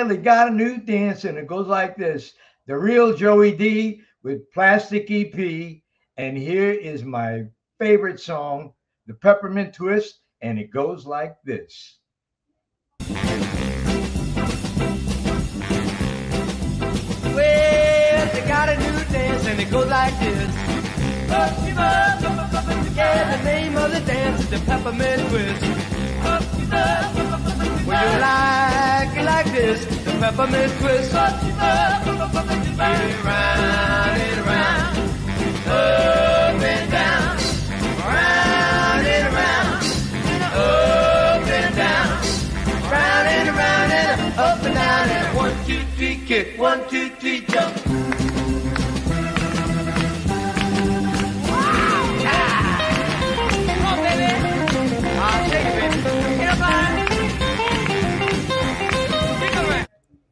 Well, they got a new dance, and it goes like this. The real Joey D with Plastic EP. And here is my favorite song, the Peppermint Twist, and it goes like this. Well, they got a new dance and it goes like this. Yeah, the name of the dance is the Peppermint Twist. Well, you like it like this, the Peppermint Twist. Get it round and round, up and down, round and round, up and down, round and round and up and down and 1, 2, 3, kick, 1, 2, 3, jump.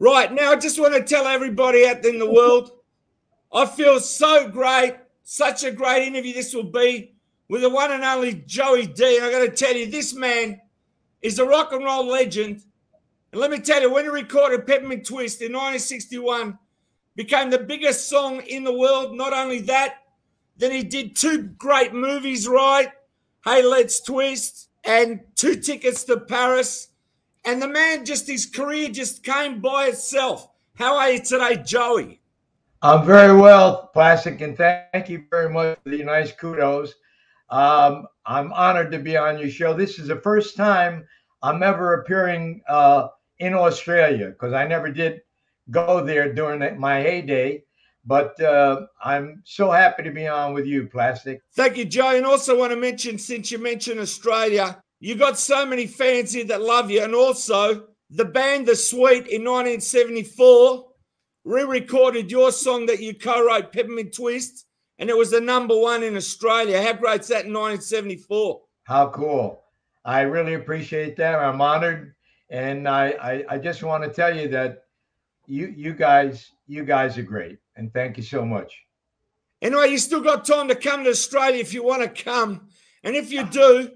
Right, now I just want to tell everybody out there in the world, I feel so great, such a great interview this will be with the one and only Joey D. And I got to tell you, this man is a rock and roll legend. And let me tell you, when he recorded Peppermint Twist in 1961, became the biggest song in the world. Not only that, then he did 2 great movies, right? Hey, Let's Twist and 2 Tickets to Paris. And the man, just his career just came by itself. How are you today, Joey? I'm very well, Plastic, and thank you very much for the nice kudos. I'm honored to be on your show. This is the first time I'm ever appearing in Australia, because I never did go there during my heyday. But I'm so happy to be on with you, Plastic. Thank you, Joey. And also want to mention, since you mentioned Australia, you got so many fans here that love you. And also, the band The Sweet in 1974 re-recorded your song that you co-wrote, Peppermint Twist, and it was the #1 in Australia. How great's that in 1974? How cool. I really appreciate that. I'm honored. And I just want to tell you that you guys are great. And thank you so much. Anyway, you still got time to come to Australia if you want to come. And if you do,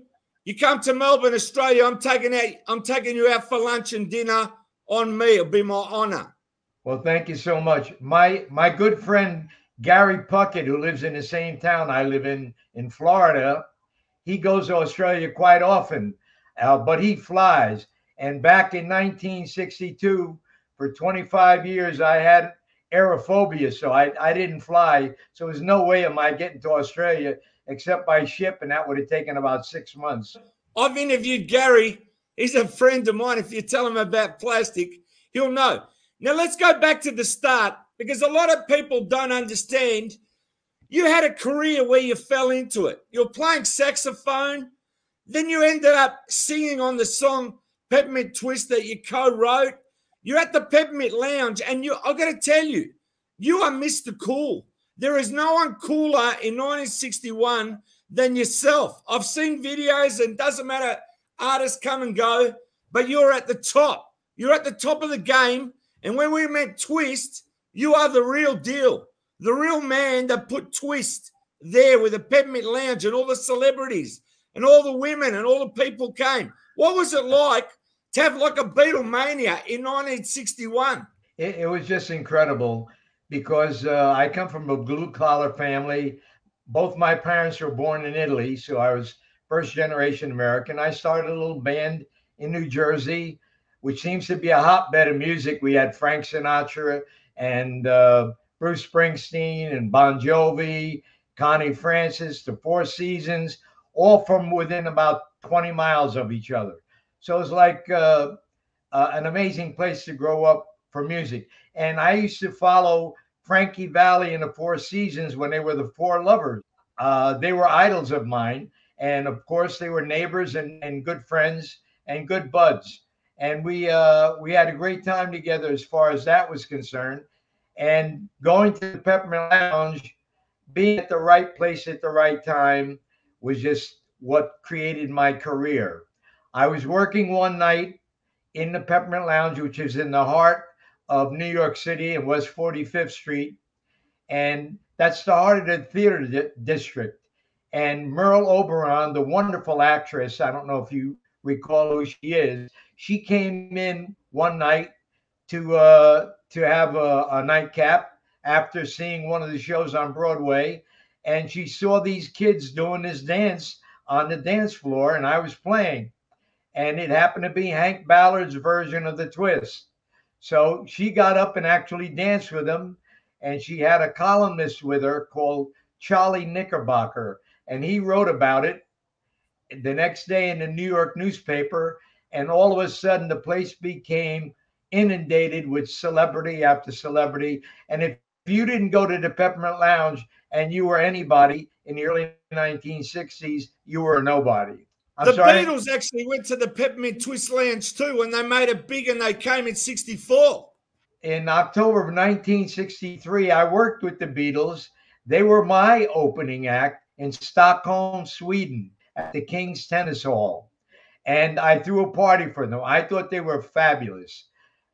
you come to Melbourne, Australia, I'm taking you out for lunch and dinner on me. It'll be my honor. Well, thank you so much. My good friend Gary Puckett, who lives in the same town I live in Florida, he goes to Australia quite often, but he flies. And back in 1962, for 25 years, I had aerophobia, so I didn't fly. So there's no way am I getting to Australia except by ship, and that would have taken about 6 months. I've interviewed Gary. He's a friend of mine. If you tell him about Plastic, he'll know. Now, let's go back to the start, because a lot of people don't understand. You had a career where you fell into it. You're playing saxophone. Then you ended up singing on the song Peppermint Twist that you co-wrote. You're at the Peppermint Lounge, and I've got to tell you, you are Mr. Cool. There is no one cooler in 1961 than yourself. I've seen videos, and it doesn't matter, artists come and go, but you're at the top. You're at the top of the game. And when we met Twist, you are the real deal. The real man that put Twist there with the Peppermint Lounge and all the celebrities and all the women and all the people came. What was it like to have like a Beatlemania in 1961? It was just incredible, because I come from a blue-collar family. Both my parents were born in Italy, so I was first-generation American. I started a little band in New Jersey, which seems to be a hotbed of music. We had Frank Sinatra and Bruce Springsteen and Bon Jovi, Connie Francis, the Four Seasons, all from within about 20 miles of each other. So it's like an amazing place to grow up for music. And I used to follow Frankie Valli and the Four Seasons when they were the Four Lovers. They were idols of mine. And of course, they were neighbors and good friends and good buds. And we had a great time together as far as that was concerned. And going to the Peppermint Lounge, being at the right place at the right time, was just what created my career. I was working one night in the Peppermint Lounge, which is in the heart of New York City and West 45th Street. And that's the heart of the theater district. And Merle Oberon, the wonderful actress, I don't know if you recall who she is, she came in one night to have a nightcap after seeing one of the shows on Broadway, and she saw these kids doing this dance on the dance floor, and I was playing, and it happened to be Hank Ballard's version of the twist. So she got up and actually danced with him, and she had a columnist with her called Charlie Knickerbocker, and he wrote about it the next day in the New York newspaper, and all of a sudden the place became inundated with celebrity after celebrity. And if you didn't go to the Peppermint Lounge and you were anybody in the early 1960s, you were a nobody. I'm The sorry? Beatles actually went to the Peppermint Twist Lounge too when they made it big, and they came in '64. In October of 1963, I worked with the Beatles. They were my opening act in Stockholm, Sweden, at the King's Tennis Hall. And I threw a party for them. I thought they were fabulous.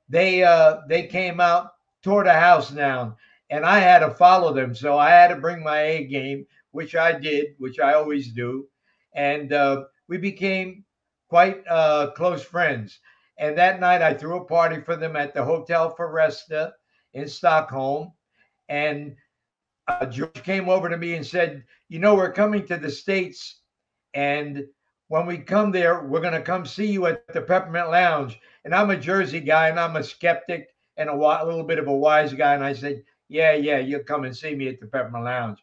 They came out, tore the house down, and I had to follow them. So I had to bring my A game, which I did, which I always do. And we became quite close friends. And that night I threw a party for them at the Hotel Foresta in Stockholm. And George came over to me and said, "You know, we're coming to the States. And when we come there, we're going to come see you at the Peppermint Lounge." And I'm a Jersey guy, and I'm a skeptic and a little bit of a wise guy. And I said, "Yeah, yeah, you'll come and see me at the Peppermint Lounge."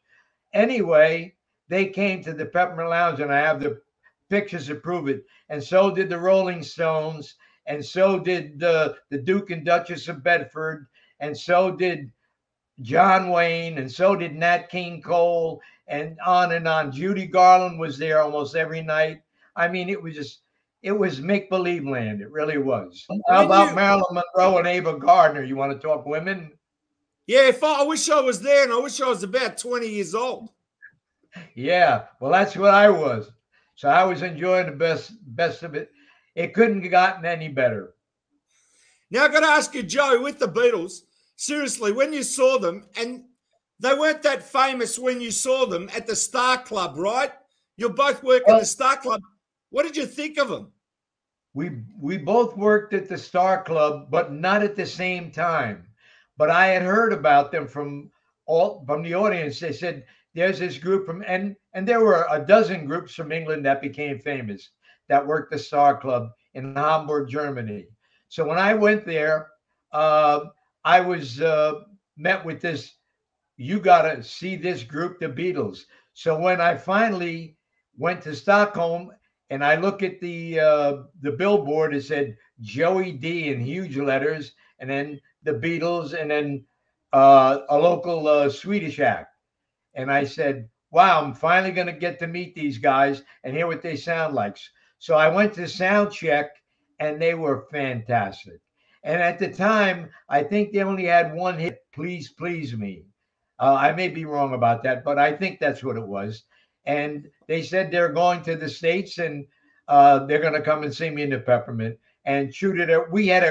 Anyway, they came to the Peppermint Lounge, and I have the pictures to prove it. And so did the Rolling Stones, and so did the Duke and Duchess of Bedford, and so did John Wayne, and so did Nat King Cole, and on and on. Judy Garland was there almost every night. I mean, it was make believe land. It really was. How about Marilyn Monroe and Ava Gardner? You want to talk women? Yeah, I wish I was there, and I wish I was about 20 years old. Yeah, well, that's what I was. So I was enjoying the best of it. It couldn't have gotten any better. Now, I've got to ask you, Joe, with the Beatles, seriously, when you saw them, and they weren't that famous when you saw them at the Star Club, right? You're both working the Star Club. What did you think of them? We both worked at the Star Club, but not at the same time. But I had heard about them from the audience. They said there's this group from and there were a dozen groups from England that became famous that worked the Star Club in Hamburg, Germany. So when I went there, I was met with this. You got to see this group, the Beatles. So when I finally went to Stockholm and I look at the billboard, it said Joey D in huge letters, and then the Beatles, and then a local Swedish act. And I said, "Wow, I'm finally going to get to meet these guys and hear what they sound like." So I went to sound check, and they were fantastic. And at the time, I think they only had one hit, "Please Please Me." I may be wrong about that, but I think that's what it was. And they said they're going to the States, and they're going to come and see me in the Peppermint. And shoot it, we had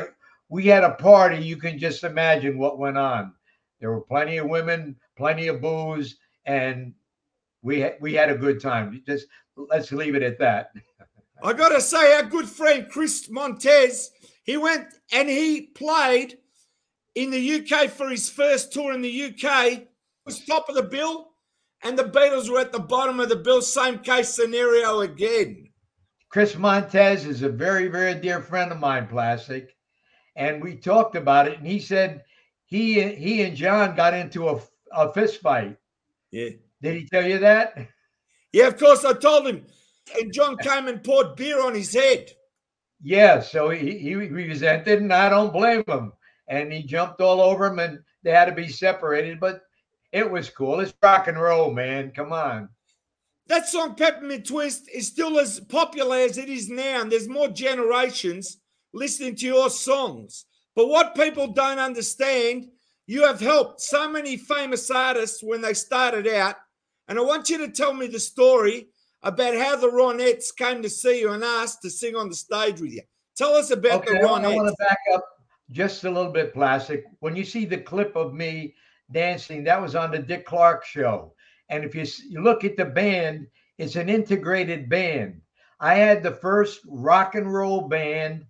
a party. You can just imagine what went on. There were plenty of women, plenty of booze, and we had a good time. Just let's leave it at that. I got to say, our good friend Chris Montez, he went and he played in the UK for his first tour in the UK. Was top of the bill, and the Beatles were at the bottom of the bill. Same case scenario again. Chris Montez is a very, very dear friend of mine, Plastic, and we talked about it. And he said he and John got into a fist fight. Yeah. Did he tell you that? Yeah, of course. I told him, and John came and poured beer on his head. Yeah, so he resented, and I don't blame him. And he jumped all over him, and they had to be separated. But it was cool. It's rock and roll, man. Come on. That song, Peppermint Twist, is still as popular as it is now, and there's more generations listening to your songs. But what people don't understand, you have helped so many famous artists when they started out, and I want you to tell me the story about how the Ronettes came to see you and asked to sing on the stage with you. Tell us about the Ronettes. I want to back up just a little bit, Plastic. When you see the clip of me dancing, that was on the Dick Clark show. And if you look at the band, it's an integrated band. I had the first rock and roll band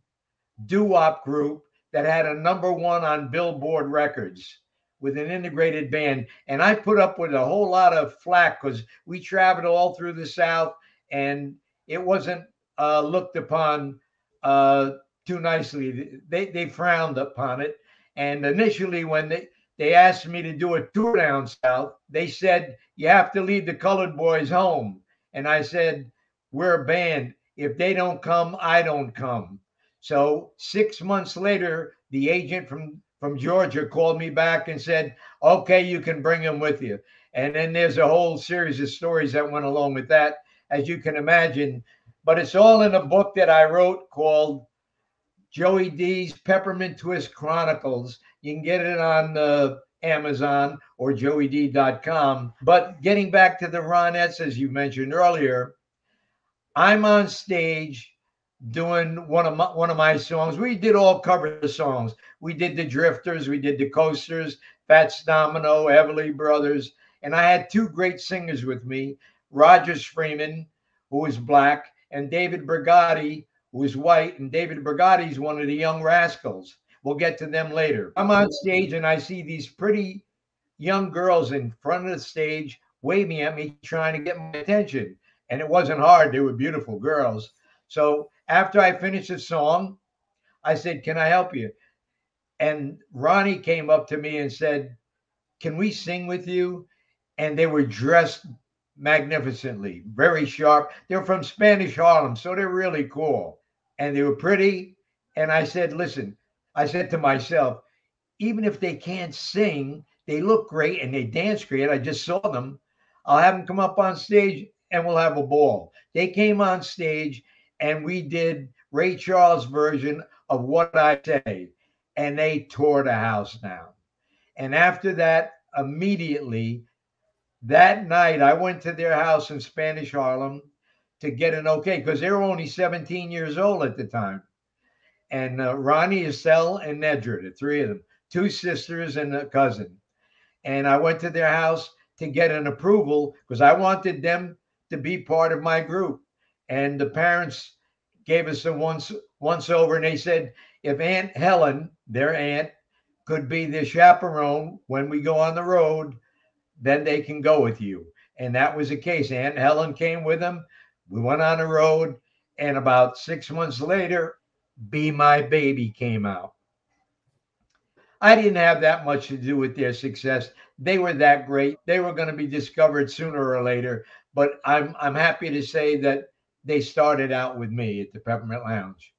doo-wop group that had a #1 on Billboard Records with an integrated band. And I put up with a whole lot of flack because we traveled all through the South and it wasn't looked upon uh, too nicely. They frowned upon it. And initially, when they asked me to do a tour down south, they said, you have to leave the colored boys home. And I said, we're a band. If they don't come, I don't come. So 6 months later, the agent from Georgia called me back and said, okay, you can bring them with you. And then there's a whole series of stories that went along with that, as you can imagine. But it's all in a book that I wrote called Joey D's Peppermint Twist Chronicles. You can get it on Amazon or joeyd.com. But getting back to the Ronettes, as you mentioned earlier, I'm on stage doing one of my songs. We did all cover songs. We did the Drifters, we did the Coasters, Fats Domino, Everly Brothers, and I had two great singers with me, Rogers Freeman, who was black, and David Brigatti, who was white. And David Brigatti is one of the Young Rascals. We'll get to them later. I'm on stage and I see these pretty young girls in front of the stage waving at me, trying to get my attention. And it wasn't hard. They were beautiful girls. So after I finished the song, I said, can I help you? And Ronnie came up to me and said, can we sing with you? And they were dressed magnificently, very sharp. They're from Spanish Harlem, so they're really cool. And they were pretty. And I said, listen, I said to myself, even if they can't sing, they look great and they dance great. I just saw them. I'll have them come up on stage and we'll have a ball. They came on stage and we did Ray Charles' version of What I Say, and they tore the house down. And after that, immediately that night, I went to their house in Spanish Harlem to get an okay, because they were only 17 years old at the time. And Ronnie, Estelle, and Nedra, the three of them, two sisters and a cousin. And I went to their house to get an approval because I wanted them to be part of my group. And the parents gave us a once over, and they said, if Aunt Helen, their aunt, could be the chaperone when we go on the road, then they can go with you. And that was the case. Aunt Helen came with them. We went on the road. And about 6 months later, Be My Baby came out. I didn't have that much to do with their success. They were that great. They were going to be discovered sooner or later. But I'm happy to say that they started out with me at the Peppermint Lounge.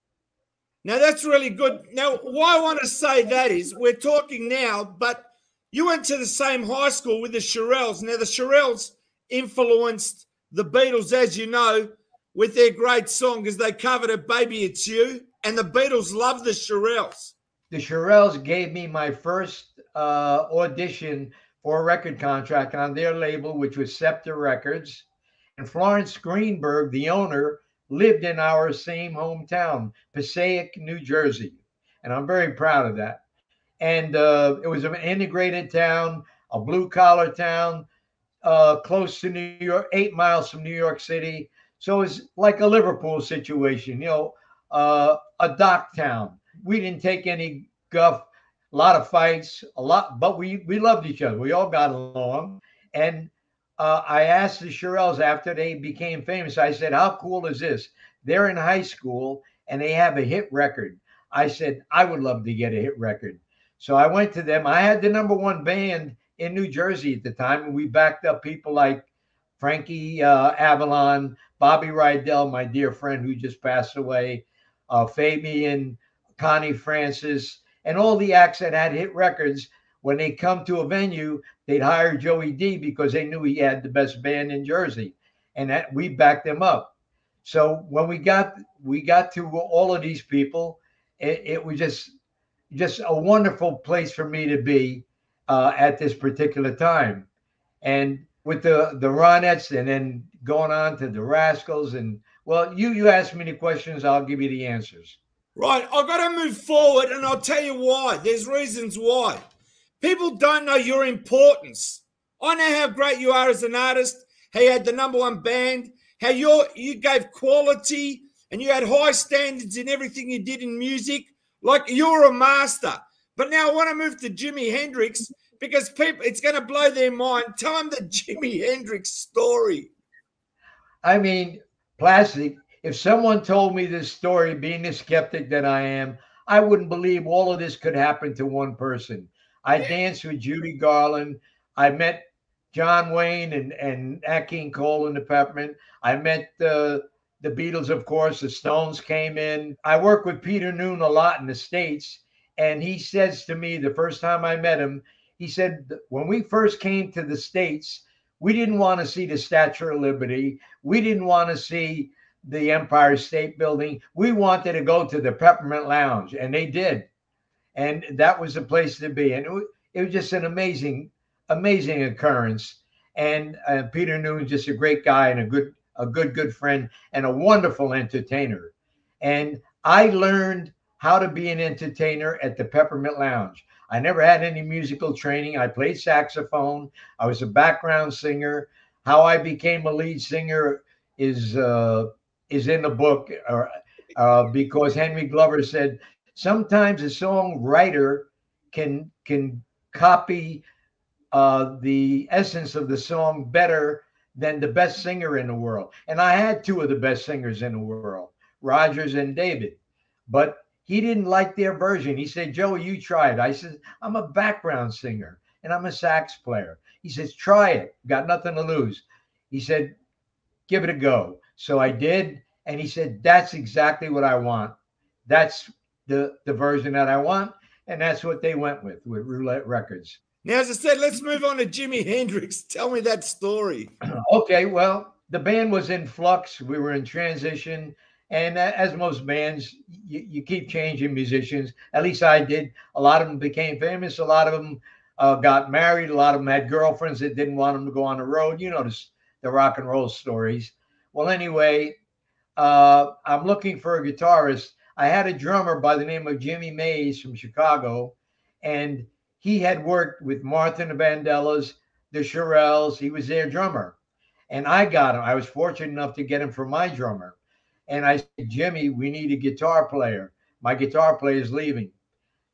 Now, that's really good. Now, why I want to say that is we're talking now, but you went to the same high school with the Shirelles. Now, the Shirelles influenced the Beatles, as you know, with their great song because they covered it, Baby It's You, and the Beatles loved the Shirelles. The Shirelles gave me my first audition for a record contract on their label, which was Scepter Records. And Florence Greenberg, the owner, lived in our same hometown, Passaic, New Jersey. And I'm very proud of that. And it was an integrated town, a blue-collar town, close to New York, 8 miles from New York City. So it's like a Liverpool situation, a dock town. We didn't take any guff, a lot of fights, but we loved each other. We all got along. And I asked the Shirelles after they became famous, I said, how cool is this? They're in high school and they have a hit record. I said, I would love to get a hit record. So I went to them. I had the #1 band in New Jersey at the time, and we backed up people like Frankie Avalon, Bobby Rydell, my dear friend who just passed away, Fabian, Connie Francis, and all the acts that had hit records. When they come to a venue, they'd hire Joey D because they knew he had the best band in Jersey, and that we backed them up. So when we got to all of these people, it was just a wonderful place for me to be at this particular time. And with the Ronettes and then going on to the Rascals. And well, you asked me the questions, I'll give you the answers. Right. I've got to move forward, and I'll tell you why. There's reasons why. People don't know your importance. I know how great you are as an artist, how you had the #1 band, how you gave quality and you had high standards in everything you did in music. Like you're a master. But now I want to move to Jimi Hendrix because people, it's going to blow their mind. Tell them the Jimi Hendrix story. I mean, Plastic, if someone told me this story, being the skeptic that I am, I wouldn't believe all of this could happen to one person. I danced with Judy Garland. I met John Wayne and Nat King Cole and the Peppermint. I met the Beatles, of course. The Stones came in. I worked with Peter Noon a lot in the States. And he says to me the first time I met him, he said, when we first came to the States, we didn't want to see the Statue of Liberty. We didn't want to see the Empire State Building. We wanted to go to the Peppermint Lounge, and they did. And that was the place to be. And it was just an amazing, amazing occurrence. And Peter Noon's just a great guy and a good friend and a wonderful entertainer. And I learned how to be an entertainer at the Peppermint Lounge. I never had any musical training. I played saxophone. I was a background singer. How I became a lead singer is in the book, because Henry Glover said sometimes a songwriter can copy the essence of the song better than the best singer in the world. And I had two of the best singers in the world, Rogers and David, but he didn't like their version. He said, Joey, you try it. I said, I'm a background singer and I'm a sax player. He says, try it. Got nothing to lose. He said, give it a go. So I did. And he said, that's exactly what I want. That's the version that I want. And that's what they went with Roulette Records. Now, as I said, let's move on to Jimi Hendrix. Tell me that story. Okay, well, the band was in flux. We were in transition. And as most bands, you keep changing musicians. At least I did. A lot of them became famous. A lot of them got married. A lot of them had girlfriends that didn't want them to go on the road. You know, the rock and roll stories. Well, anyway, I'm looking for a guitarist. I had a drummer by the name of Jimmy Mays from Chicago, and he had worked with Martha and the Vandellas, the Shirelles. He was their drummer. And I got him. I was fortunate enough to get him for my drummer. And I said, Jimmy, we need a guitar player. My guitar player is leaving.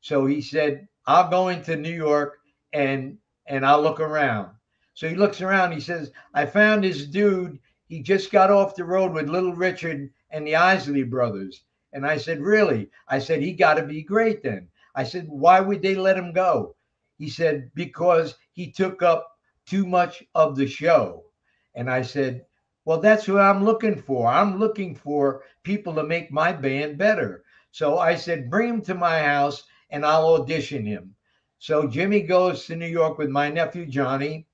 So he said, I'll go into New York and I'll look around. So he looks around. He says, I found this dude. He just got off the road with Little Richard and the Isley Brothers. And I said, really? I said, he got to be great then. I said, why would they let him go? He said, because he took up too much of the show. And I said, well, that's what I'm looking for. I'm looking for people to make my band better. So I said, bring him to my house and I'll audition him. So Jimmy goes to New York with my nephew, Johnny,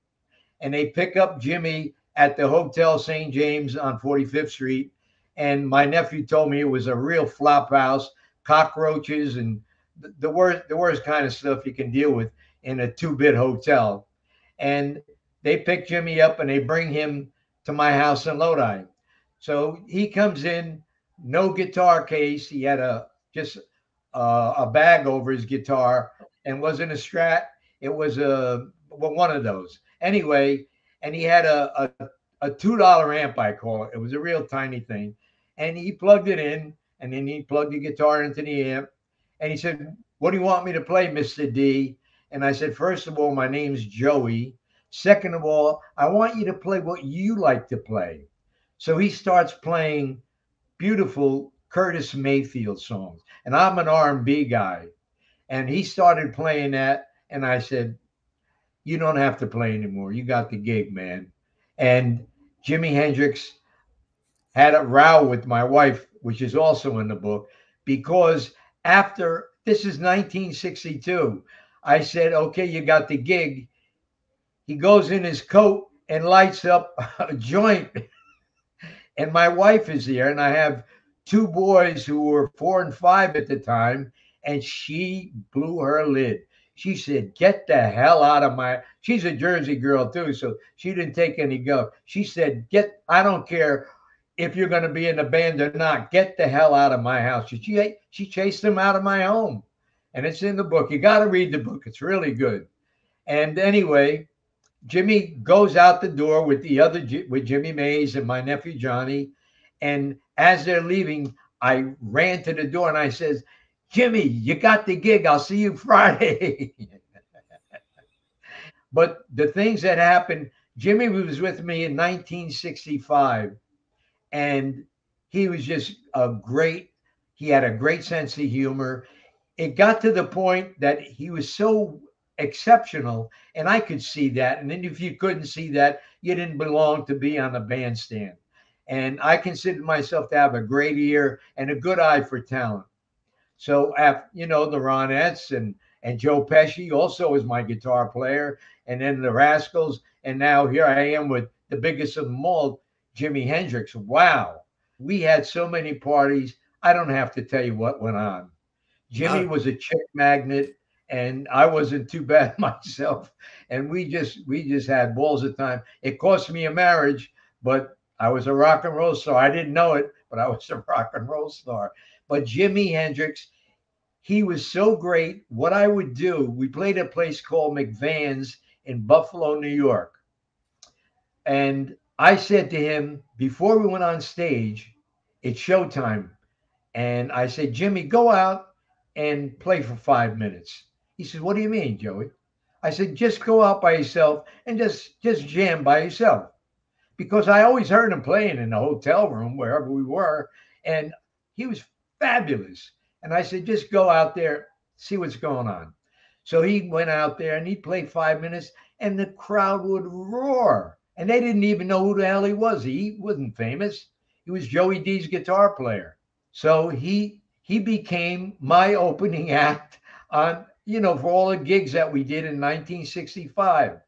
and they pick up Jimmy at the Hotel St. James on 45th Street. And my nephew told me it was a real flop house, cockroaches and the worst kind of stuff you can deal with in a 2-bit hotel. And they pick Jimmy up and they bring him to my house in Lodi. So he comes in, no guitar case. He had just a bag over his guitar, and wasn't a Strat. It was one of those. Anyway, and he had a $2 amp, I call it. It was a real tiny thing. And he plugged it in, and then he plugged the guitar into the amp. And he said, what do you want me to play, Mr. D? And I said, first of all, my name's Joey. Second of all, I want you to play what you like to play. So he starts playing beautiful Curtis Mayfield songs. And I'm an R&B guy. And he started playing that. And I said, you don't have to play anymore. You got the gig, man. And Jimi Hendrix had a row with my wife, which is also in the book, because after, this is 1962, I said, okay, you got the gig. He goes in his coat and lights up a joint. And my wife is there, and I have 2 boys who were 4 and 5 at the time, and she blew her lid. She said, get the hell out of my, she's a Jersey girl too, so she didn't take any guff. She said, I don't care if you're going to be in the band or not, get the hell out of my house. She chased him out of my home. And it's in the book. You got to read the book. It's really good. And anyway, Jimmy goes out the door with with Jimmy Mays and my nephew Johnny. And as they're leaving, I ran to the door and I says, Jimmy, you got the gig. I'll see you Friday. But the things that happened, Jimmy was with me in 1965, and he was just he had a great sense of humor. It got to the point that he was so exceptional, and I could see that. And then if you couldn't see that, you didn't belong to be on the bandstand. And I considered myself to have a great ear and a good eye for talent. So, the Ronettes and Joe Pesci also was my guitar player, and then the Rascals, and now here I am with the biggest of them all, Jimi Hendrix. Wow, we had so many parties. I don't have to tell you what went on. Jimmy No. was a chick magnet, and I wasn't too bad myself. And we just had balls of time. It cost me a marriage, but I was a rock and roll star. I didn't know it, but I was a rock and roll star. But Jimi Hendrix, he was so great. What I would do, we played a place called McVan's in Buffalo, New York. And I said to him before we went on stage, it's showtime. And I said, Jimmy, go out and play for 5 minutes. He said, what do you mean, Joey? I said, just go out by yourself and just jam by yourself. Because I always heard him playing in the hotel room, wherever we were. And he was fabulous. And I said, just go out there, see what's going on. So he went out there and he played 5 minutes, and the crowd would roar. And they didn't even know who the hell he was. He wasn't famous. He was Joey D's guitar player. So he became my opening act on, for all the gigs that we did in 1965.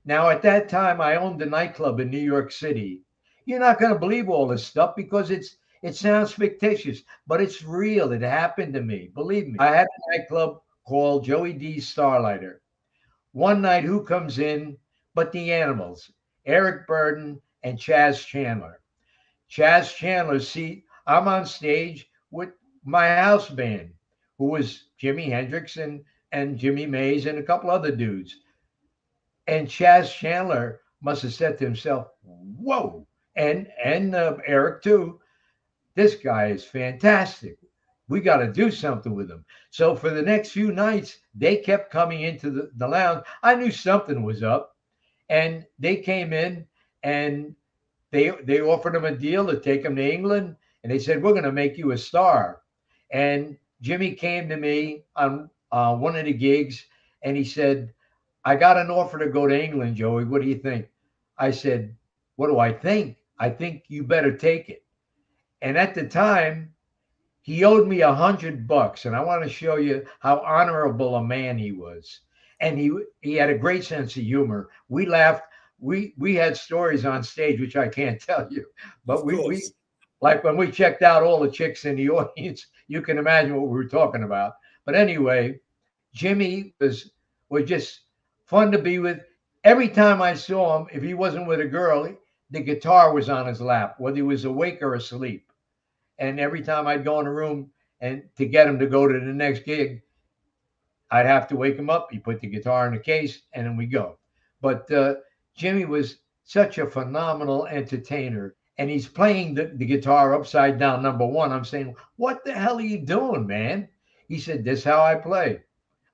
Now, at that time, I owned a nightclub in New York City. You're not going to believe all this stuff because it sounds fictitious, but it's real. It happened to me. Believe me. I had a nightclub called Joey D's Starlighter. One night, who comes in but the Animals, Eric Burden and Chaz Chandler. Chaz Chandler, see, I'm on stage with my house band, who was Jimi Hendrix and Jimmy Mays and a couple other dudes. And Chaz Chandler must have said to himself, whoa, and Eric too, this guy is fantastic. We got to do something with him. So for the next few nights, they kept coming into the lounge. I knew something was up, and they came in and they offered him a deal to take him to England, and they said, we're going to make you a star. And Jimmy came to me on one of the gigs, and he said, I got an offer to go to England, Joey. What do you think? I said, what do I think? I think you better take it. And at the time, he owed me $100, and I want to show you how honorable a man he was. And he had a great sense of humor. We laughed. We had stories on stage which I can't tell you, but we like when we checked out all the chicks in the audience, you can imagine what we were talking about. But anyway, Jimmy was just fun to be with. Every time I saw him, if he wasn't with a girl, the guitar was on his lap, whether he was awake or asleep. And every time I'd go in a room and to get him to go to the next gig, I'd have to wake him up. He put the guitar in the case, and then we go. But Jimmy was such a phenomenal entertainer, and he's playing the guitar upside down, number one. I'm saying, what the hell are you doing, man? He said, this is how I play.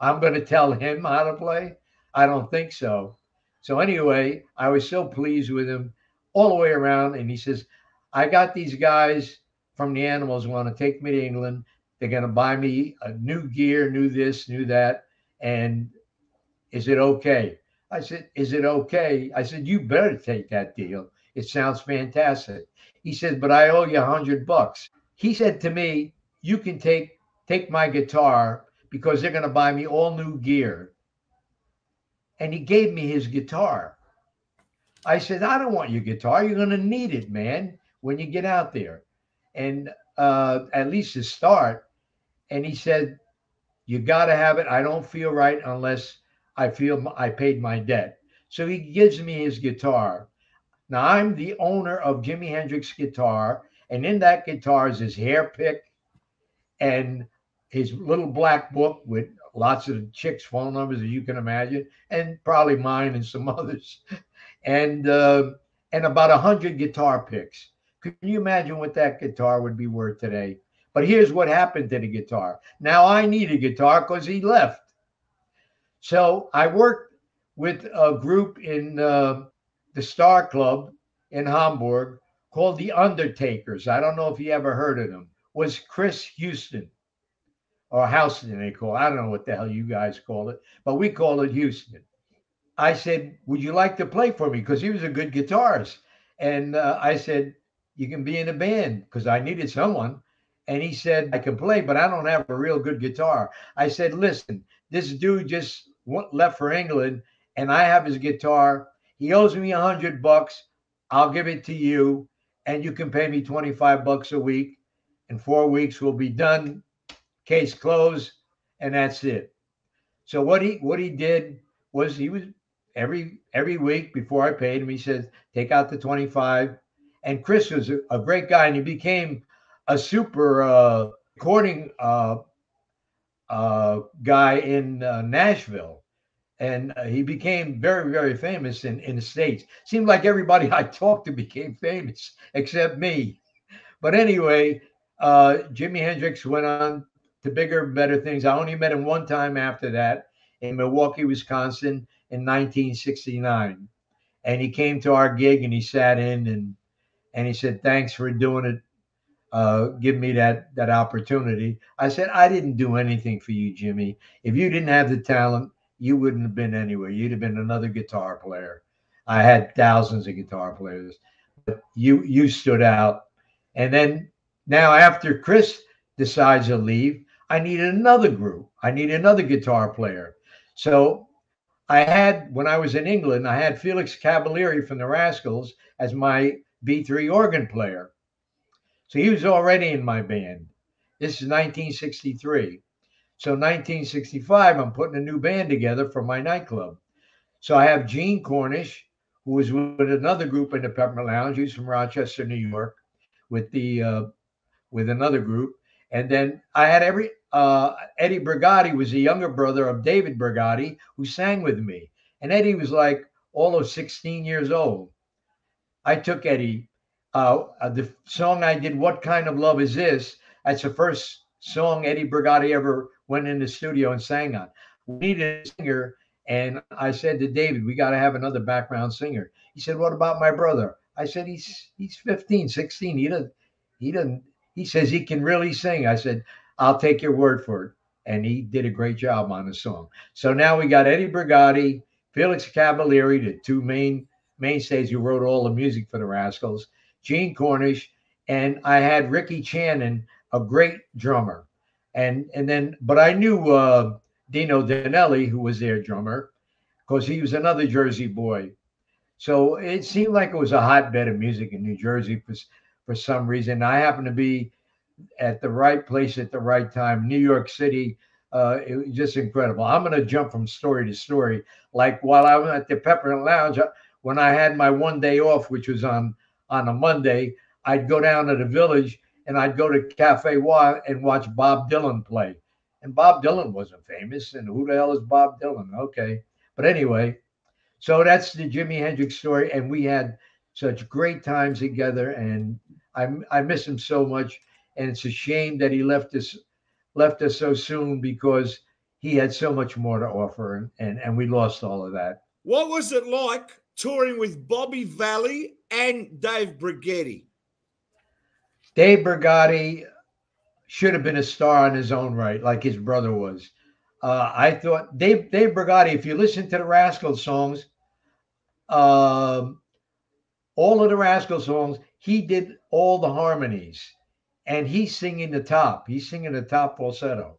I'm going to tell him how to play? I don't think so. So anyway, I was so pleased with him all the way around. And he says, I got these guys from the Animals who want to take me to England. They're going to buy me a new gear, new this, new that. And is it okay? I said, is it okay? I said, you better take that deal. It sounds fantastic. He said, but I owe you $100. He said to me, you can take my guitar because they're going to buy me all new gear. And he gave me his guitar. I said, I don't want your guitar. You're going to need it, man, when you get out there. And at least to start. And he said, you got to have it. I don't feel right unless I feel I paid my debt. So he gives me his guitar. Now, I'm the owner of Jimi Hendrix guitar. And in that guitar is his hair pick and his little black book with lots of chicks' phone numbers, as you can imagine, and probably mine and some others. And about 100 guitar picks. Can you imagine what that guitar would be worth today? But here's what happened to the guitar. Now I need a guitar because he left. So I worked with a group in the Star Club in Hamburg called the Undertakers. I don't know if you ever heard of them. Was Chris Houston or Houston they call it. I don't know what the hell you guys call it, but we call it Houston. I said, "Would you like to play for me?" Because he was a good guitarist. And I said, "You can be in a band," because I needed someone. And he said, "I can play, but I don't have a real good guitar." I said, "Listen, this dude just left for England, and I have his guitar. He owes me $100. I'll give it to you, and you can pay me $25 a week. In 4 weeks, we'll be done. Case closed, and that's it." So what he did was he was every week before I paid him, he says, "Take out the 25." And Chris was a great guy, and he became a super recording guy in Nashville. And he became very, very famous in the States. Seemed like everybody I talked to became famous except me. But anyway, Jimi Hendrix went on to bigger and better things. I only met him one time after that in Milwaukee, Wisconsin in 1969. And he came to our gig and he sat in and he said, "Thanks for doing it. Give me that opportunity." I said, "I didn't do anything for you, Jimmy. If you didn't have the talent, you wouldn't have been anywhere. You'd have been another guitar player. I had thousands of guitar players, but you stood out." And then now after Chris decides to leave, I needed another group. I needed another guitar player. So I had, when I was in England, I had Felix Cavalieri from the Rascals as my B3 organ player. So he was already in my band. This is 1963. So 1965, I'm putting a new band together for my nightclub. So I have Gene Cornish, who was with another group in the Peppermint Lounge. He's from Rochester, New York, with the with another group. And then I had Eddie Brigatti was the younger brother of David Brigatti, who sang with me. And Eddie was like all of 16 years old. I took Eddie. The song I did, "What Kind of Love Is This?" That's the first song Eddie Brigatti ever went in the studio and sang on. We needed a singer, and I said to David, "We got to have another background singer." He said, "What about my brother?" I said, "He's 15, 16. He doesn't. He says he can really sing." I said, "I'll take your word for it." And he did a great job on the song. So now we got Eddie Brigatti, Felix Cavalieri, the two mainstays who wrote all the music for the Rascals, Gene Cornish, and I had Ricky Channon, a great drummer. But I knew Dino Danelli, who was their drummer, because he was another Jersey boy. So it seemed like it was a hotbed of music in New Jersey for some reason. I happened to be at the right place at the right time. New York City, it was just incredible. I'm going to jump from story to story. Like while I was at the Peppermint Lounge, when I had my one day off, which was on a Monday, I'd go down to the Village and I'd go to Cafe Wa and watch Bob Dylan play. And Bob Dylan wasn't famous. And who the hell is Bob Dylan? Okay. But anyway, so that's the Jimi Hendrix story. And we had such great times together. And I miss him so much. And it's a shame that he left us so soon, because he had so much more to offer, and we lost all of that. What was it like touring with Bobby Valley and Dave Brigatti? Dave Brigatti should have been a star in his own right, like his brother was. I thought Dave Brigatti, if you listen to the Rascals songs, all of the Rascals songs, he did all the harmonies, and he's singing the top. He's singing the top falsetto,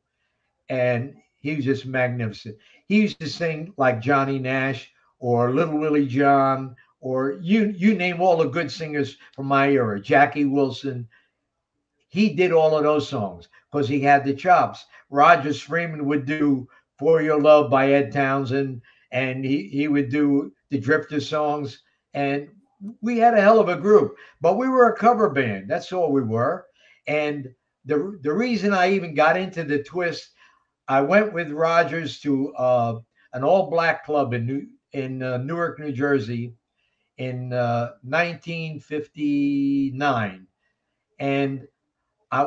and he was just magnificent. He used to sing like Johnny Nash or Little Willie John, or you name all the good singers from my era, Jackie Wilson. He did all of those songs because he had the chops. Rogers Freeman would do "For Your Love" by Ed Townsend, and he would do the Drifter songs. And we had a hell of a group, but we were a cover band. That's all we were. And the reason I even got into the twist, I went with Rogers to an all-black club in Newark, New Jersey, in 1959, and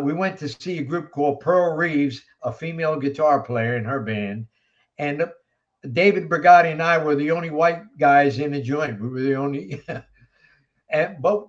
we went to see a group called Pearl Reeves, a female guitar player in her band, and David Brigatti and I were the only white guys in the joint. We were the only, but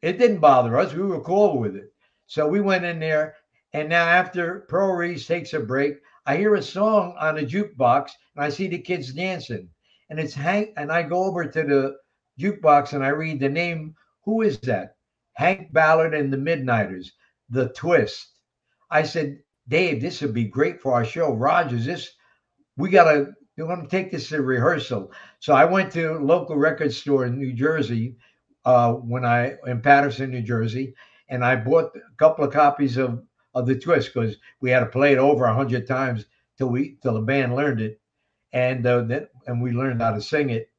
it didn't bother us. We were cool with it. So we went in there, and now after Pearl Reeves takes a break, I hear a song on a jukebox, and I see the kids dancing, and it's Hank. And I go over to the jukebox and I read the name. Who is that? Hank Ballard and the Midnighters, The Twist. I said, Dave, this would be great for our show. Rogers, this we want to take this to rehearsal. So I went to a local record store in New Jersey, when I in Patterson, New Jersey, and I bought a couple of copies of the Twist because we had to play it over 100 times till the band learned it, and we learned how to sing it,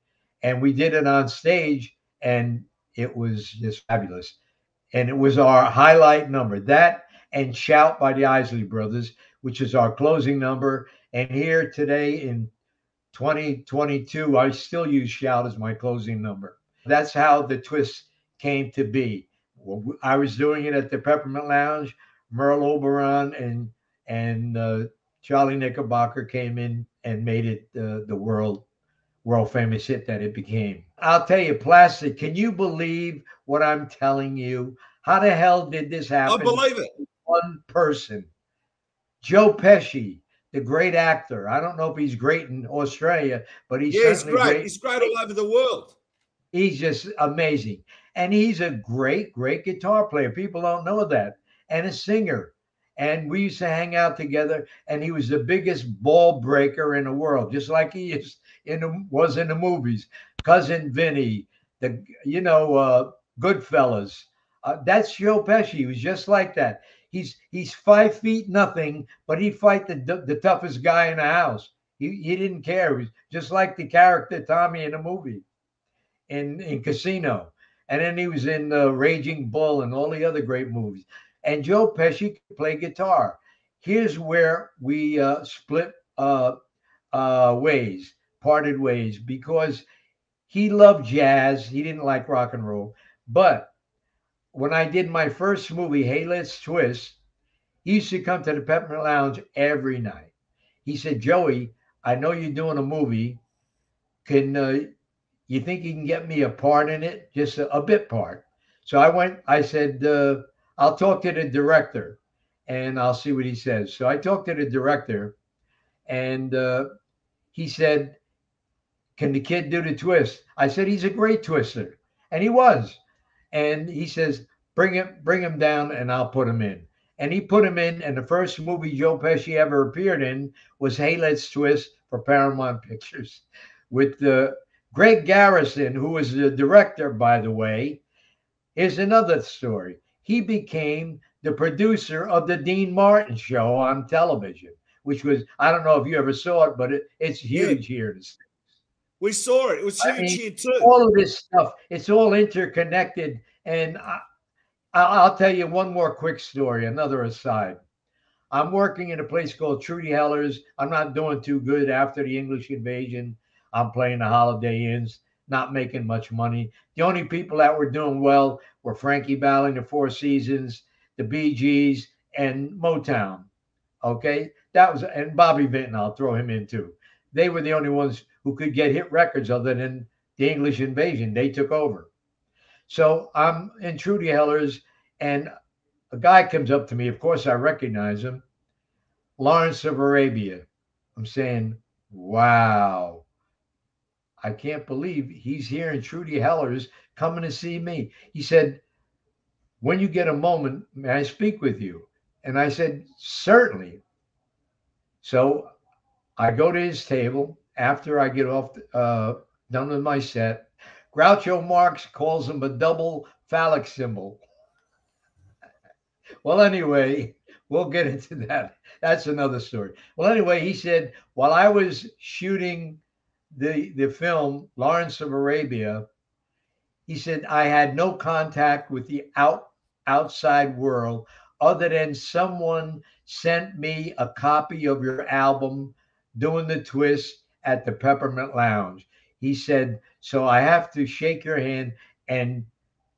and we did it on stage, and it was just fabulous, and it was our highlight number. That and "Shout" by the Isley Brothers, which is our closing number. And here today in 2022, I still use "Shout" as my closing number. That's how the Twist came to be. Well, I was doing it at the Peppermint Lounge. Merle Oberon and Charlie Knickerbocker came in and made it the world famous hit that it became. I'll tell you, Plastic, can you believe what I'm telling you? How the hell did this I happen? believe it. One person, Joe Pesci, the great actor. I don't know if he's great in Australia, but he's certainly great. great. He's great all over the world. He's just amazing. And he's a great, great guitar player. People don't know that. And a singer. And we used to hang out together. And he was the biggest ball breaker in the world, just like he was in the movies. Cousin Vinny, Goodfellas. That's Joe Pesci. He was just like that. He's 5 feet nothing, but he'd fight the toughest guy in the house. He didn't care. He was just like the character Tommy in the movie. In Casino, and then he was in Raging Bull and all the other great movies. And Joe Pesci could play guitar. Here's where we parted ways, because he loved jazz. He didn't like rock and roll. But when I did my first movie, Hey Let's Twist, he used to come to the Peppermint Lounge every night. He said, Joey, I know you're doing a movie. Can you think you can get me a part in it? Just a bit part. So I said, I'll talk to the director and I'll see what he says. So I talked to the director, and he said, can the kid do the twist? I said, he's a great twister. And he was. And he says, bring him down and I'll put him in. And he put him in. And the first movie Joe Pesci ever appeared in was Hey Let's Twist for Paramount Pictures with Greg Garrison, who was the director, by the way. Here's another story. He became the producer of the Dean Martin show on television, which was, I don't know if you ever saw it, but it's huge here in the States. We saw it. It was huge here too. All of this stuff, it's all interconnected. And I'll tell you one more quick story, another aside. I'm working in a place called Trudy Heller's. I'm not doing too good after the English invasion. I'm playing the Holiday Inns, not making much money. The only people that were doing well were Frankie Valli, the Four Seasons, the Bee Gees, and Motown. Okay, and Bobby Vinton. I'll throw him in too. They were the only ones who could get hit records other than the English invasion. They took over. So I'm in Trudy Heller's, and a guy comes up to me. Of course, I recognize him. Lawrence of Arabia. I'm saying, wow. I can't believe he's here in Trudy Heller's coming to see me. He said, when you get a moment, may I speak with you? And I said, certainly. So I go to his table after I get off, done with my set. Groucho Marx calls him a double phallic symbol. Well, anyway, we'll get into that. That's another story. Well, anyway, he said, while I was shooting the film Lawrence of Arabia, he said, I had no contact with the outside world other than someone sent me a copy of your album, Doing the Twist, at the Peppermint Lounge. He said, so I have to shake your hand and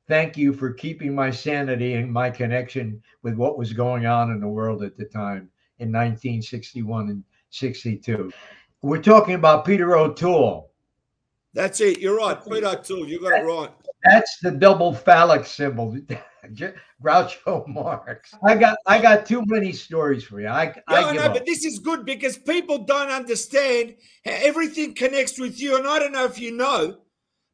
thank you for keeping my sanity and my connection with what was going on in the world at the time in 1961 and 62. We're talking about Peter O'Toole. That's it. You're right. Peter O'Toole, you got it right. That's the double phallic symbol. Groucho Marx. I got too many stories for you. Yeah, I I give know, up. but this is good because people don't understand how everything connects with you. And I don't know if you know,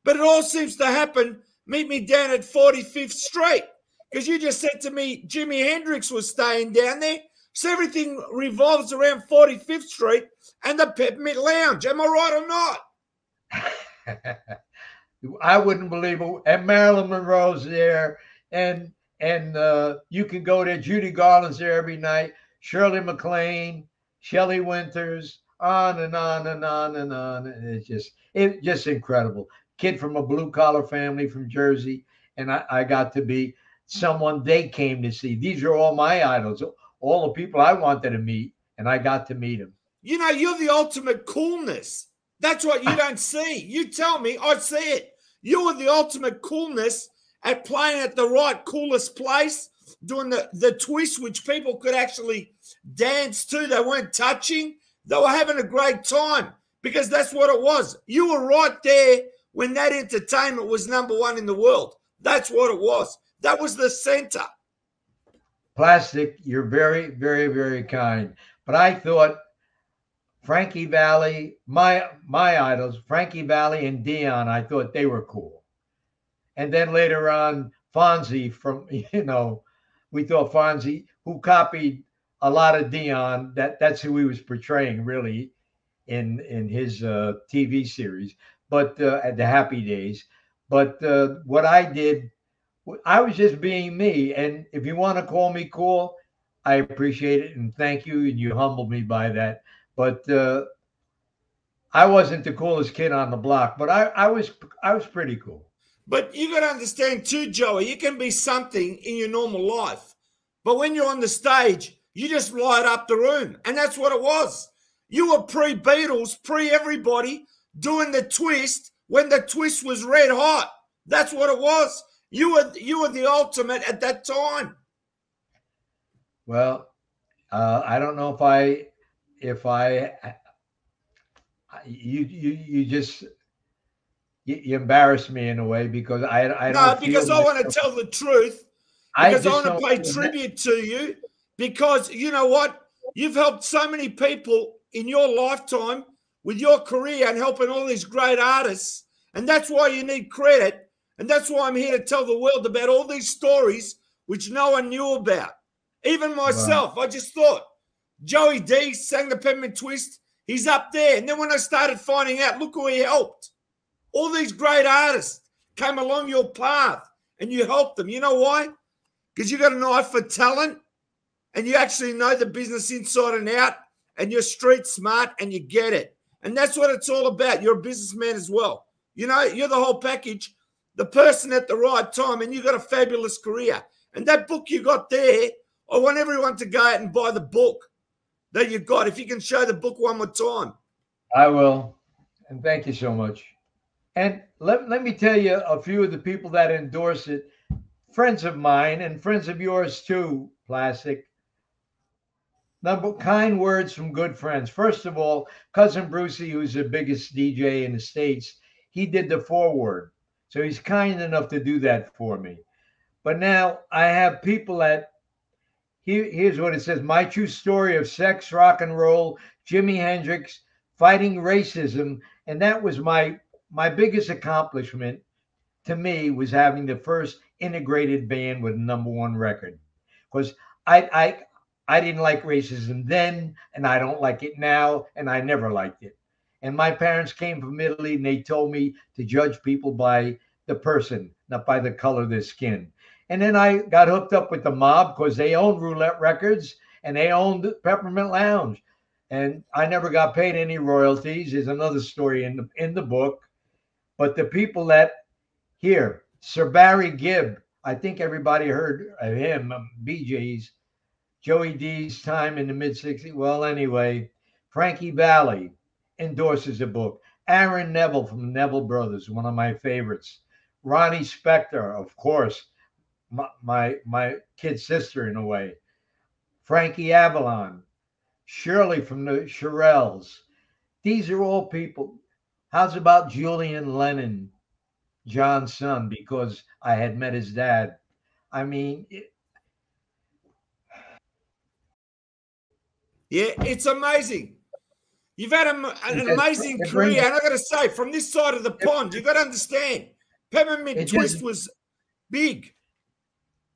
but it all seems to happen. Meet me down at 45th Street because you just said to me Jimi Hendrix was staying down there. So everything revolves around 45th Street and the Peppermint Lounge. Am I right or not? I wouldn't believe it. And Marilyn Monroe's there, and you can go there. Judy Garland's there every night. Shirley MacLaine, Shelley Winters, on and on and on and on. And it's just incredible. Kid from a blue collar family from Jersey, and I got to be someone they came to see. These are all my idols, all the people I wanted to meet, and I got to meet them. You know, you're the ultimate coolness. That's what you don't see. You tell me, I see it. You were the ultimate coolness at playing at the right coolest place, doing the twist, which people could actually dance to. They weren't touching. They were having a great time because that's what it was. You were right there when that entertainment was number one in the world. That's what it was. That was the center. Plastic, you're very, very, very kind. But I thought Frankie Valli, my idols, Frankie Valli and Dion, I thought they were cool. And then later on, Fonzie from, we thought Fonzie, who copied a lot of Dion, that's who he was portraying really in his TV series, but at the Happy Days. But what I did, I was just being me. And if you want to call me cool, I appreciate it and thank you. And you humbled me by that. But I wasn't the coolest kid on the block, but I was pretty cool. But you got to understand too, Joey, you can be something in your normal life. But when you're on the stage, you just light up the room. And that's what it was. You were pre-Beatles, pre-everybody, doing the twist when the twist was red hot. That's what it was. You were the ultimate at that time. Well, I don't know if I you just you embarrass me in a way because I don't because I want to tell the truth. Because I want to pay tribute to you. Because you know what? You've helped so many people in your lifetime with your career and helping all these great artists. And that's why you need credit. And that's why I'm here to tell the world about all these stories which no one knew about. Even myself, wow. I just thought, Joey D sang the Peppermint Twist. He's up there. And then when I started finding out, look who he helped. All these great artists came along your path and you helped them. You know why? Because you got an eye for talent and you actually know the business inside and out and you're street smart and you get it. And that's what it's all about. You're a businessman as well. You know, you're the whole package, the person at the right time, and you got a fabulous career. And that book you got there, I want everyone to go out and buy the book that you got. If you can show the book one more time. I will. And thank you so much. And let me tell you a few of the people that endorse it. Friends of mine and friends of yours too, Plastic. Kind words from good friends. First of all, Cousin Brucey, who's the biggest DJ in the States, he did the foreword. So he's kind enough to do that for me. But now I have people that, here's what it says. My true story of sex, rock and roll, Jimi Hendrix, fighting racism. And that was my biggest accomplishment to me, was having the first integrated band with #1 record. Because I didn't like racism then, and I don't like it now, and I never liked it. And my parents came from Italy, and they told me to judge people by the person, not by the color of their skin. And then I got hooked up with the mob because they owned Roulette Records, and they owned Peppermint Lounge. And I never got paid any royalties. There's another story in the book. But the people that here, Sir Barry Gibb, I think everybody heard of him, BJ's, Joey D's time in the mid-60s. Well, anyway, Frankie Valli endorses the book. Aaron Neville from the Neville Brothers, one of my favorites. Ronnie Spector, of course, my kid sister in a way. Frankie Avalon, Shirley from the Shirelles. These are all people. How's about Julian Lennon, John's son, because I had met his dad. I mean, Yeah, it's amazing. You've had an amazing it brings career. And I got to say, from this side of the pond, you've got to understand, it Peppermint just Twist was big.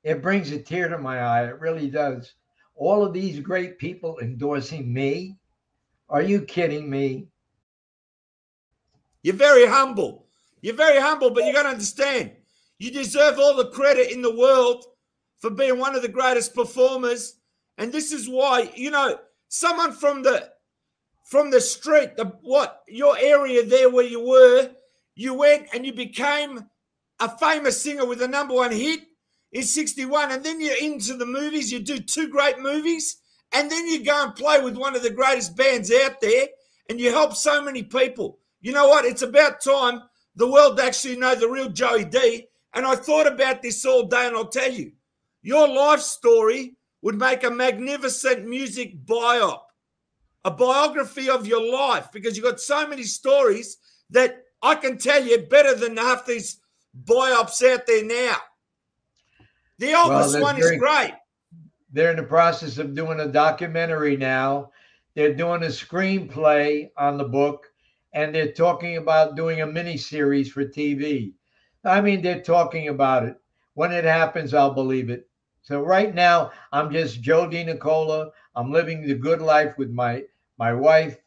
it brings a tear to my eye. It really does. All of these great people endorsing me. Are you kidding me? You're very humble. You're very humble, but you got to understand, you deserve all the credit in the world for being one of the greatest performers. And this is why, someone from the street, your area there where you went and you became a famous singer with a number one hit in 61. And then you're into the movies. You do two great movies. And then you go and play with one of the greatest bands out there. And you help so many people. You know what? It's about time the world actually know the real Joey D. And I thought about this all day, and I'll tell you, your life story would make a magnificent music biop, a biography of your life, because you've got so many stories that I can tell you better than half these biops out there now. The Elvis one is great. They're in the process of doing a documentary now. They're doing a screenplay on the book, and they're talking about doing a mini series for TV. I mean, they're talking about it. When it happens, I'll believe it. So right now, I'm just Joe DiNicola. I'm living the good life with my wife.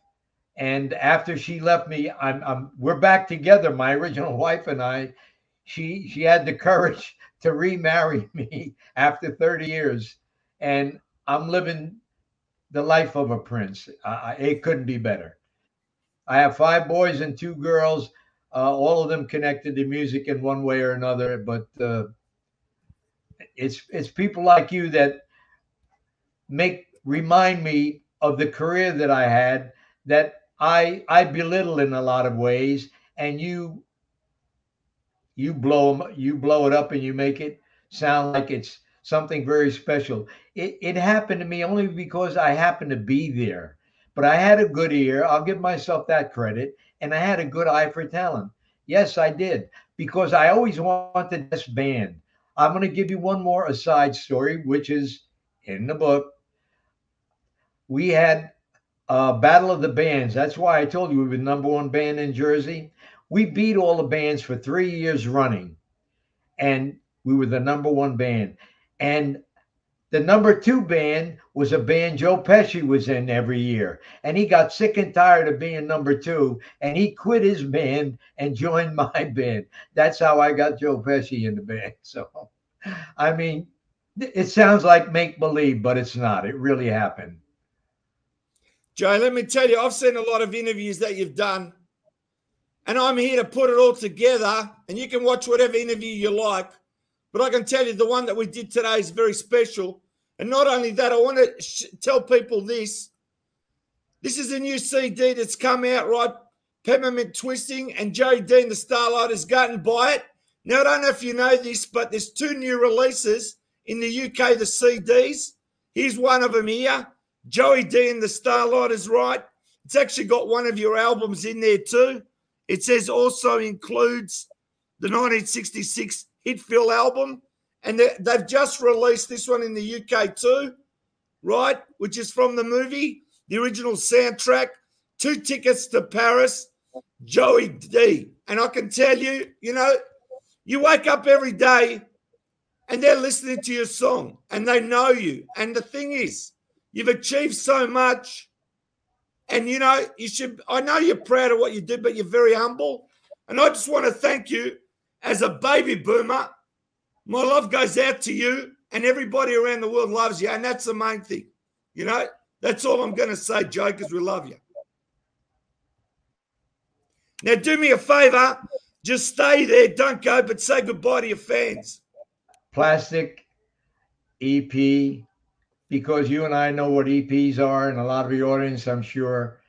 And after she left me, we're back together. My original wife and I. She had the courage to remarry me after 30 years, and I'm living the life of a prince. It couldn't be better. I have 5 boys and 2 girls, all of them connected to music in one way or another. But it's people like you that remind me of the career that I had, that I belittle in a lot of ways, and you blow it up and you make it sound like it's something very special. It happened to me only because I happened to be there. But I had a good ear. I'll give myself that credit. And I had a good eye for talent. Yes, I did. Because I always wanted this band. I'm going to give you one more aside story, which is in the book. We had Battle of the Bands. That's why I told you we were the number one band in Jersey. We beat all the bands for 3 years running, and we were the number one band. And the number two band was a band Joe Pesci was in every year. And he got sick and tired of being number two, and he quit his band and joined my band. That's how I got Joe Pesci in the band. So, I mean, it sounds like make believe, but it's not. It really happened. Joe, let me tell you, I've seen a lot of interviews that you've done, and I'm here to put it all together, and you can watch whatever interview you like. But I can tell you the one that we did today is very special. And not only that, I want to tell people this. This is a new CD that's come out, right? Peppermint Twisting, and Joey D and the Starlighters go and buy it. Now, I don't know if you know this, but there's 2 new releases in the UK, the CDs. Here's one of them here. Joey D and the Starlighters, right? It's actually got one of your albums in there too. It says also includes the 1966 Hitfield album. And they've just released this one in the UK too, right? Which is from the movie, the original soundtrack. 2 tickets to Paris, Joey D. And I can tell you, you wake up every day and they're listening to your song and they know you. And the thing is, you've achieved so much. And, I know you're proud of what you did, but you're very humble. And I just want to thank you as a baby boomer. My love goes out to you, and everybody around the world loves you, and that's the main thing. That's all I'm going to say, Joe, because we love you. Now, do me a favor. Just stay there. Don't go, but say goodbye to your fans. Plastic EP, because you and I know what EPs are, and a lot of the audience, I'm sure,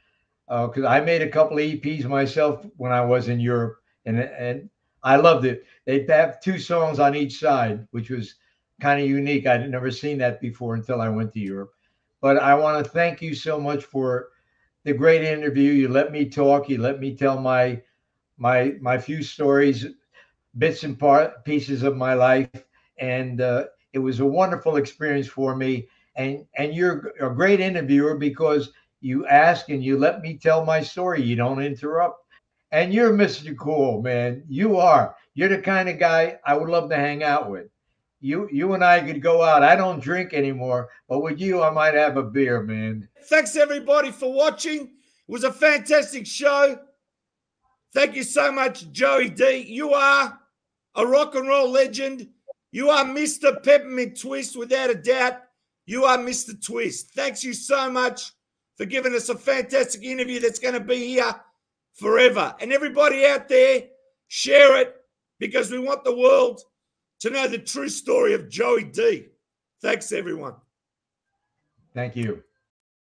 because I made a couple of EPs myself when I was in Europe, and I loved it. They have two songs on each side, which was kind of unique. I'd never seen that before until I went to Europe. But I want to thank you so much for the great interview. You let me talk. You let me tell my few stories, bits and pieces of my life, and it was a wonderful experience for me. And you're a great interviewer because you ask and you let me tell my story. You don't interrupt. And you're Mr. Cool, man. You are. You're the kind of guy I would love to hang out with. You and I could go out. I don't drink anymore, but with you, I might have a beer, man. Thanks everybody for watching. It was a fantastic show. Thank you so much, Joey D. You are a rock and roll legend. You are Mr. Peppermint Twist, without a doubt. You are Mr. Twist. Thanks you so much for giving us a fantastic interview that's going to be here forever. And everybody out there, share it because we want the world to know the true story of Joey D. Thanks, everyone. Thank you.